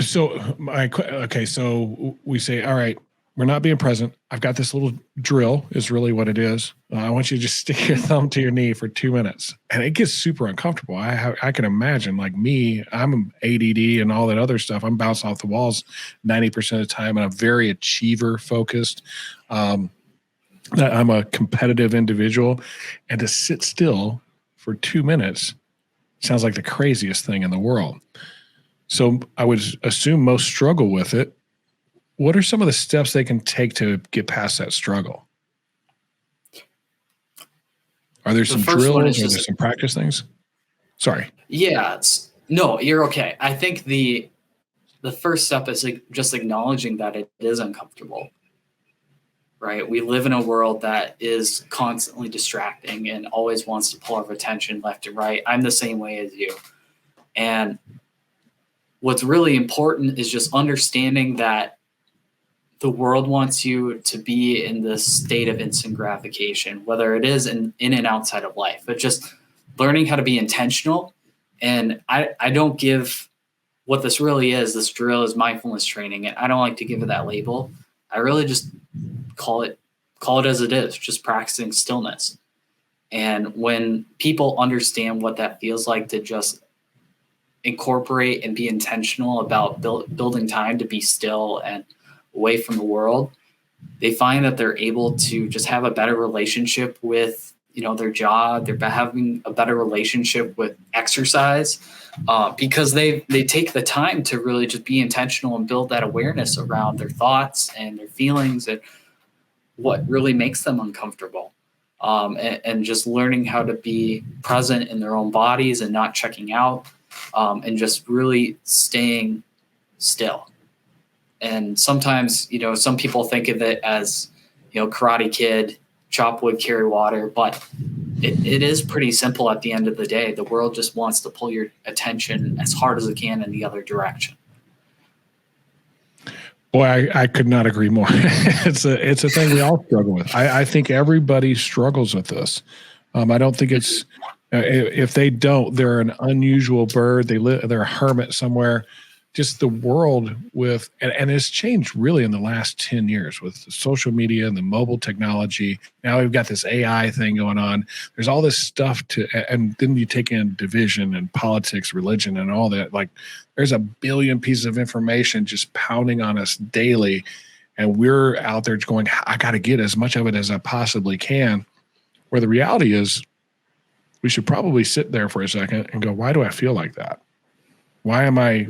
So we say, all right, we're not being present. I've got this little drill is really what it is. I want you to just stick your thumb to your knee for 2 minutes. And it gets super uncomfortable. I can imagine, like me, I'm ADD and all that other stuff. I'm bouncing off the walls 90% of the time, and I'm very achiever focused. I'm a competitive individual, and to sit still for 2 minutes sounds like the craziest thing in the world. So I would assume most struggle with it. What are some of the steps they can take to get past that struggle? Are there some drills? Are there some practice things? Sorry. Yeah. No, you're okay. I think the first step is just acknowledging that it is uncomfortable, right? We live in a world that is constantly distracting and always wants to pull our attention left and right. I'm the same way as you. And what's really important is just understanding that the world wants you to be in this state of instant gratification, whether it is in and outside of life, but just learning how to be intentional. And I don't give what this really is. This drill is mindfulness training. And I don't like to give it that label. I really just call it as it is, just practicing stillness. And when people understand what that feels like to just incorporate and be intentional about building time to be still and away from the world, they find that they're able to just have a better relationship with, their job. They're having a better relationship with exercise because they take the time to really just be intentional and build that awareness around their thoughts and their feelings and what really makes them uncomfortable. And just learning how to be present in their own bodies and not checking out, and just really staying still. And sometimes, some people think of it as, Karate Kid, chop wood, carry water, but it is pretty simple at the end of the day. The world just wants to pull your attention as hard as it can in the other direction. Boy, I could not agree more. It's a thing we all struggle with. I think everybody struggles with this. I don't think it's, if they don't, they're an unusual bird. They're a hermit somewhere. Just the world and it's changed really in the last 10 years with the social media and the mobile technology. Now we've got this AI thing going on. There's all this stuff and then you take in division and politics, religion, and all that. Like there's a billion pieces of information just pounding on us daily. And we're out there going, I got to get as much of it as I possibly can. Where the reality is we should probably sit there for a second and go, why do I feel like that? Why am I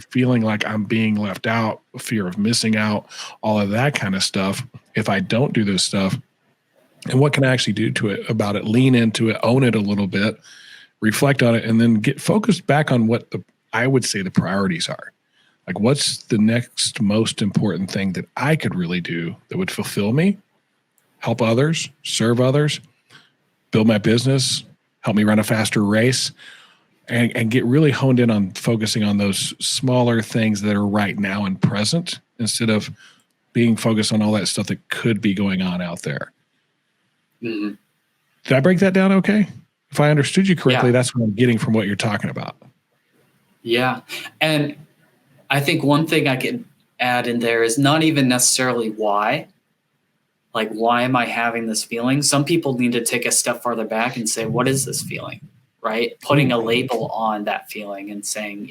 feeling like I'm being left out, fear of missing out, all of that kind of stuff if I don't do this stuff? And what can I actually do about it? Lean into it, own it a little bit, reflect on it, and then get focused back on what I would say the priorities are. Like what's the next most important thing that I could really do that would fulfill me, help others, serve others, build my business, help me run a faster race, and get really honed in on focusing on those smaller things that are right now and present instead of being focused on all that stuff that could be going on out there. Mm-hmm. Did I break that down okay? If I understood you correctly, That's what I'm getting from what you're talking about. Yeah. And I think one thing I could add in there is not even necessarily why. Like, why am I having this feeling? Some people need to take a step farther back and say, what is this feeling? Right? Putting a label on that feeling and saying,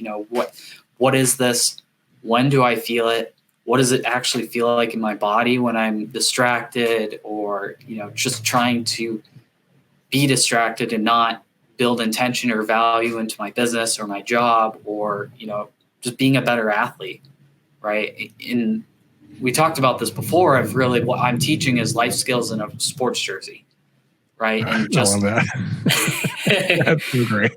what is this? When do I feel it? What does it actually feel like in my body when I'm distracted or, just trying to be distracted and not build intention or value into my business or my job or, just being a better athlete, right? We talked about this before of really what I'm teaching is life skills in a sports jersey. Right. And just that. That's so great.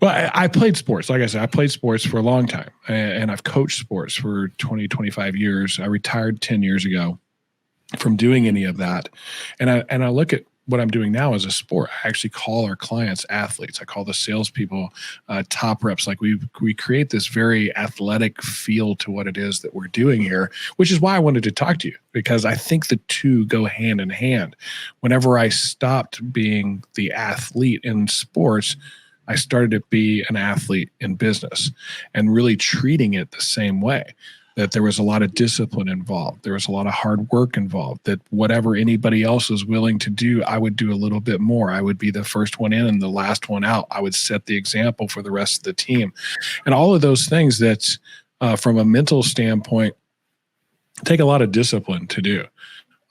Well, I played sports. Like I said, I played sports for a long time and I've coached sports for 20, 25 years. I retired 10 years ago from doing any of that. And I look at what I'm doing now as a sport. I actually call our clients athletes. I call the salespeople top reps. Like we create this very athletic feel to what it is that we're doing here, which is why I wanted to talk to you, because I think the two go hand in hand. Whenever I stopped being the athlete in sports, I started to be an athlete in business and really treating it the same way. That there was a lot of discipline involved. There was a lot of hard work involved, that whatever anybody else was willing to do, I would do a little bit more. I would be the first one in and the last one out. I would set the example for the rest of the team. And all of those things that from a mental standpoint, take a lot of discipline to do.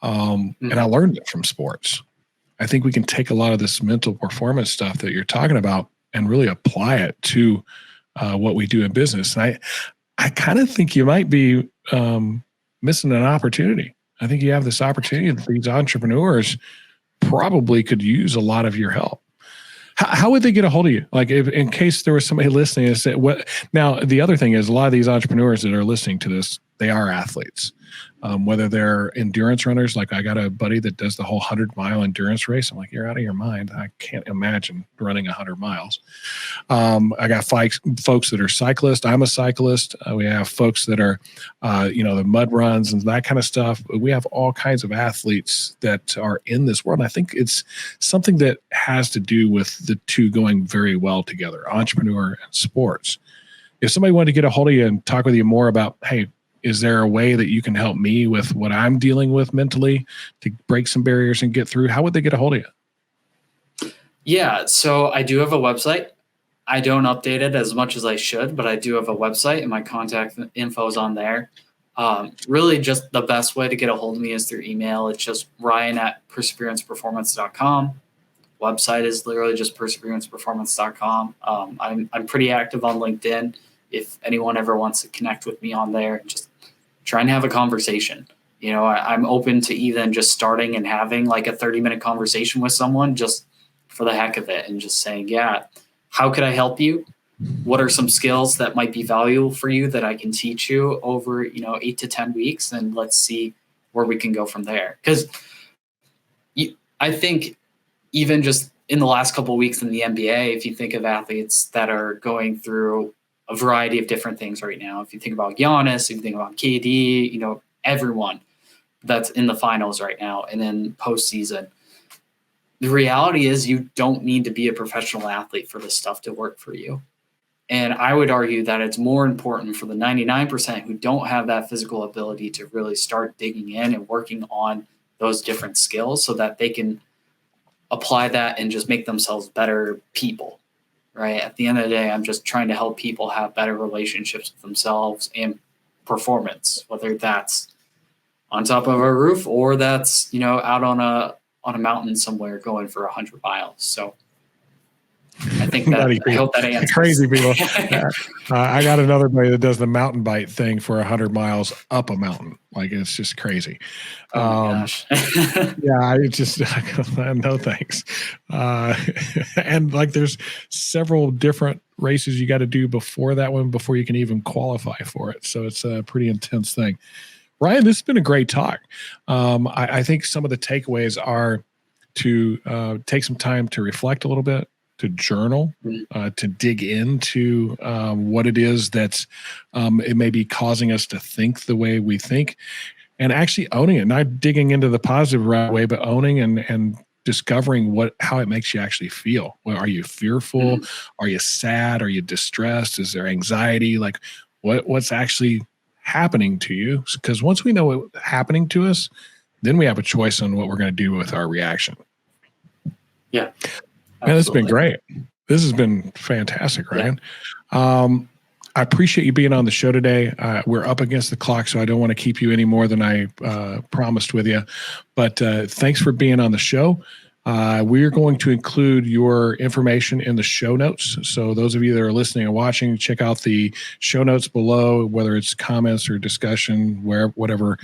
And I learned it from sports. I think we can take a lot of this mental performance stuff that you're talking about and really apply it to what we do in business. And I kind of think you might be missing an opportunity. I think you have this opportunity that these entrepreneurs probably could use a lot of your help. How would they get a hold of you? Like, if, in case there was somebody listening and said, "What?" Now, the other thing is, a lot of these entrepreneurs that are listening to this, they are athletes. Whether they're endurance runners, like I got a buddy that does the whole 100-mile endurance race. I'm like, you're out of your mind. I can't imagine running 100 miles. I got folks that are cyclists. I'm a cyclist. We have folks that are, the mud runs and that kind of stuff. We have all kinds of athletes that are in this world. And I think it's something that has to do with the two going very well together, entrepreneur and sports. If somebody wanted to get a hold of you and talk with you more about, hey, is there a way that you can help me with what I'm dealing with mentally to break some barriers and get through? How would they get a hold of you? Yeah, so I do have a website. I don't update it as much as I should, but I do have a website and my contact info is on there. Really just the best way to get a hold of me is through email. It's just ryan@perseveranceperformance.com. Website is literally just perseveranceperformance.com. I'm pretty active on LinkedIn. If anyone ever wants to connect with me on there, just trying to have a conversation. I'm open to even just starting and having like a 30-minute conversation with someone just for the heck of it and just saying, yeah, how could I help you? What are some skills that might be valuable for you that I can teach you over, 8 to 10 weeks? And let's see where we can go from there. Because I think even just in the last couple of weeks in the NBA, if you think of athletes that are going through a variety of different things right now, if you think about Giannis, if you think about KD, everyone that's in the finals right now and then postseason, the reality is you don't need to be a professional athlete for this stuff to work for you. And I would argue that it's more important for the 99% who don't have that physical ability to really start digging in and working on those different skills so that they can apply that and just make themselves better people, right? At the end of the day, I'm just trying to help people have better relationships with themselves and performance, whether that's on top of a roof or that's, out on a mountain somewhere going for 100 miles. So I think that I hope that answers. Crazy people. I got another buddy that does the mountain bike thing for 100 miles up a mountain. Like, it's just crazy. Oh my gosh. Yeah, I just no thanks. And like, there's several different races you got to do before that one before you can even qualify for it. So it's a pretty intense thing. Ryan, this has been a great talk. I think some of the takeaways are to take some time to reflect a little bit, to journal, to dig into what it is that's it may be causing us to think the way we think, and actually owning it, not digging into the positive right way, but owning and discovering how it makes you actually feel. Well, are you fearful? Are you sad? Are you distressed? Is there anxiety? Like, what's actually happening to you? Because once we know what's happening to us, then we have a choice on what we're going to do with our reaction. Yeah. Man, it's been great. This has been fantastic, Ryan. Yeah. I appreciate you being on the show today. We're up against the clock, so I don't want to keep you any more than I promised with you. But thanks for being on the show. We're going to include your information in the show notes. So those of you that are listening and watching, check out the show notes below, whether it's comments or discussion, whatever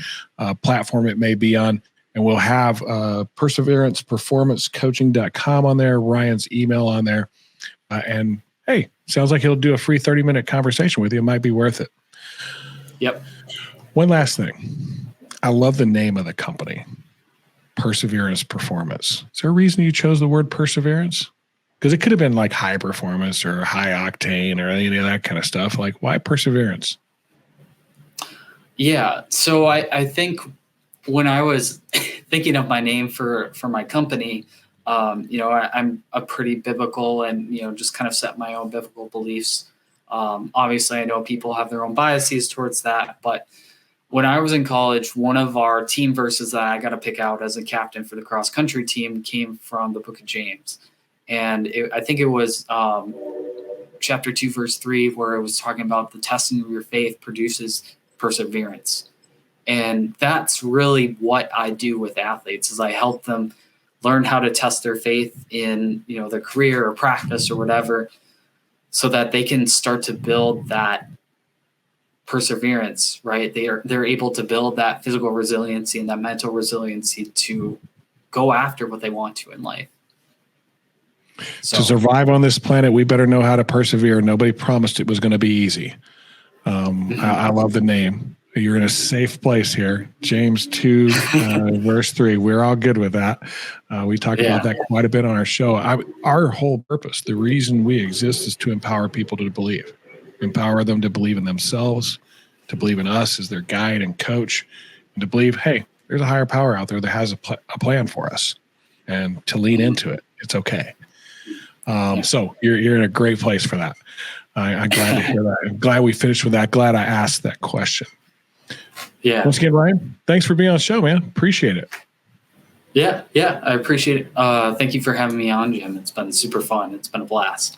platform it may be on. And we'll have perseveranceperformancecoaching.com on there, Ryan's email on there. And hey, sounds like he'll do a free 30-minute conversation with you. It might be worth it. Yep. One last thing. I love the name of the company, Perseverance Performance. Is there a reason you chose the word perseverance? Because it could have been like high performance or high octane or any of that kind of stuff. Like, why perseverance? Yeah. So I think when I was thinking of my name for my company, I'm a pretty biblical and, just kind of set my own biblical beliefs. Obviously, I know people have their own biases towards that, but when I was in college, one of our team verses that I got to pick out as a captain for the cross country team came from the book of James. And I think it was chapter 2, verse 3, where it was talking about the testing of your faith produces perseverance. And that's really what I do with athletes, is I help them learn how to test their faith in, their career or practice or whatever, so that they can start to build that perseverance, right? They're able to build that physical resiliency and that mental resiliency to go after what they want to in life. So, to survive on this planet, we better know how to persevere. Nobody promised it was going to be easy. I love the name. You're in a safe place here. James 2, verse 3. We're all good with that. We talk about that quite a bit on our show. Our whole purpose, the reason we exist, is to empower people to believe. Empower them to believe in themselves, to believe in us as their guide and coach, and to believe, hey, there's a higher power out there that has a plan for us, and to lean into it. It's okay. So you're in a great place for that. I'm glad to hear that. I'm glad we finished with that. Glad I asked that question. Yeah. Once again, Ryan, thanks for being on the show, man. Appreciate it. Yeah, I appreciate it. Thank you for having me on, Jim. It's been super fun. It's been a blast.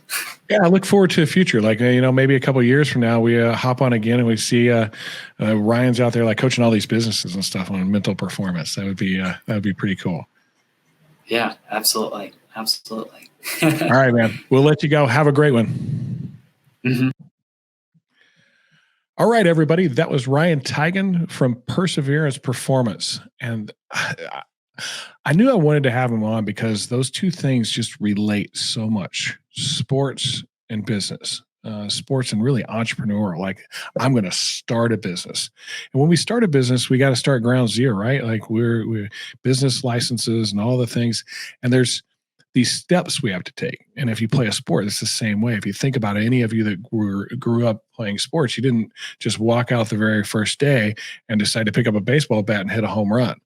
Yeah, I look forward to the future. Like, maybe a couple of years from now, we hop on again and we see Ryan's out there like coaching all these businesses and stuff on mental performance. That would be pretty cool. Yeah, absolutely. All right, man. We'll let you go. Have a great one. Mm-hmm. All right, everybody. That was Ryan Teigen from Perseverance Performance. And I knew I wanted to have him on because those two things just relate so much. Sports and business. Sports and really entrepreneurial. Like, I'm going to start a business. And when we start a business, we got to start ground zero, right? Like, we're business licenses and all the things. And there's these steps we have to take. And if you play a sport, it's the same way. If you think about it, any of you that grew up playing sports, you didn't just walk out the very first day and decide to pick up a baseball bat and hit a home run.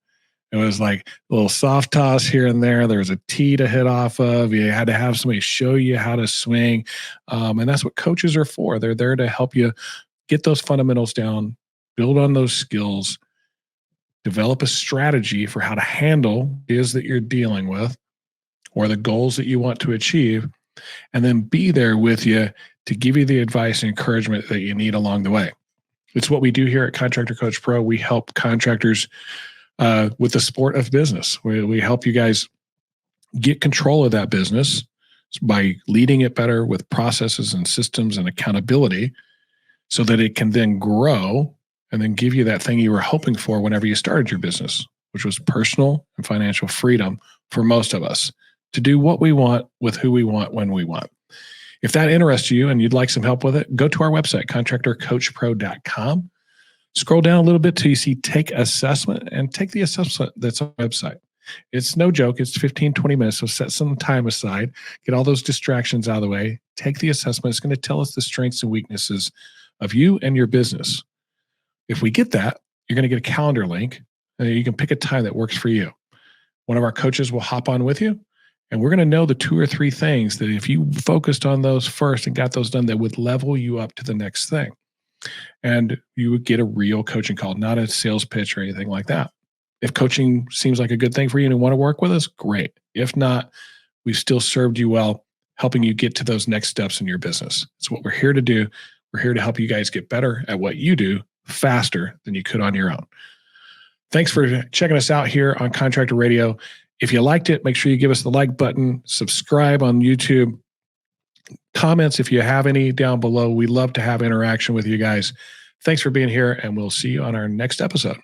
It was like a little soft toss here and there. There was a tee to hit off of. You had to have somebody show you how to swing. And that's what coaches are for. They're there to help you get those fundamentals down, build on those skills, develop a strategy for how to handle what it is that you're dealing with, or the goals that you want to achieve, and then be there with you to give you the advice and encouragement that you need along the way. It's what we do here at Contractor Coach Pro. We help contractors with the sport of business. We help you guys get control of that business by leading it better with processes and systems and accountability, so that it can then grow and then give you that thing you were hoping for whenever you started your business, which was personal and financial freedom for most of us, to do what we want with who we want when we want. If that interests you and you'd like some help with it, go to our website, contractorcoachpro.com. Scroll down a little bit till you see Take Assessment, and take the assessment that's on the website. It's no joke. It's 15, 20 minutes. So set some time aside, get all those distractions out of the way. Take the assessment. It's going to tell us the strengths and weaknesses of you and your business. If we get that, you're going to get a calendar link, and you can pick a time that works for you. One of our coaches will hop on with you, and we're going to know the 2 or 3 things that if you focused on those first and got those done, that would level you up to the next thing. And you would get a real coaching call, not a sales pitch or anything like that. If coaching seems like a good thing for you and you want to work with us, great. If not, we've still served you well, helping you get to those next steps in your business. It's what we're here to do. We're here to help you guys get better at what you do faster than you could on your own. Thanks for checking us out here on Contractor Radio. If you liked it, make sure you give us the like button, subscribe on YouTube, comments if you have any down below. We love to have interaction with you guys. Thanks for being here, and we'll see you on our next episode.